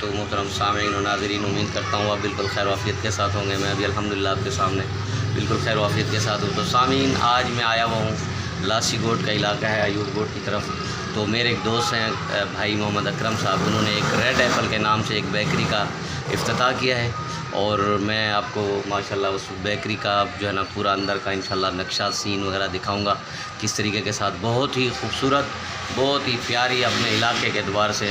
वबरकातुहू। मोहतरम सामीईन व नाज़रीन, उम्मीद करता हूँ आप बिल्कुल खैर वाफ़ियत के साथ होंगे। मैं अभी अल्हम्दुलिल्लाह आपके सामने बिल्कुल खैर वाफ़ियत के साथ हूँ। तो सामीईन, आज मैं आया हुआ हूँ लासी गोट का इलाका है, अयूब गोट की तरफ। तो मेरे एक दोस्त हैं भाई मोहम्मद अकरम साहब, उन्होंने एक रेड एप्पल के नाम से एक बेकरी का इफ्तिताह किया है और मैं आपको माशाल्लाह उस बेकरी का जो है ना पूरा अंदर का इंशाल्लाह नक्शा सीन वगैरह दिखाऊंगा किस तरीके के साथ। बहुत ही खूबसूरत, बहुत ही प्यारी, अपने इलाके के एतबार से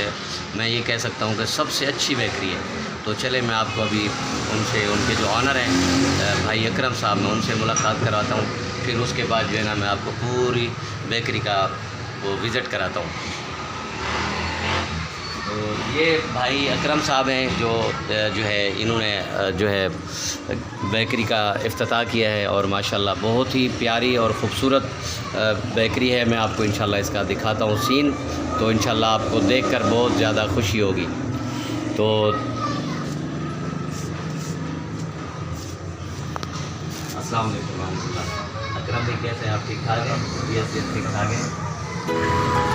मैं ये कह सकता हूँ कि सबसे अच्छी बेकरी है। तो चले मैं आपको अभी उनसे, उनके जो ऑनर हैं भाई अकरम साहब, मैं उनसे मुलाकात कराता हूँ। फिर उसके बाद जो है ना मैं आपको पूरी बेकरी का वो विज़िट कराता हूँ। तो ये भाई अकरम साहब हैं जो है इन्होंने जो है बेकरी का इफ्तिताह किया है और माशाल्लाह बहुत ही प्यारी और ख़ूबसूरत बेकरी है। मैं आपको इंशाल्लाह इसका दिखाता हूँ सीन, तो इंशाल्लाह आपको देखकर बहुत ज़्यादा खुशी होगी। तो अस्सलाम वालेकुम रहमतुल्लाह। अकरम भाई कैसे हैं आप? ठीक ठाक हैं? ये ठीक ठाक है।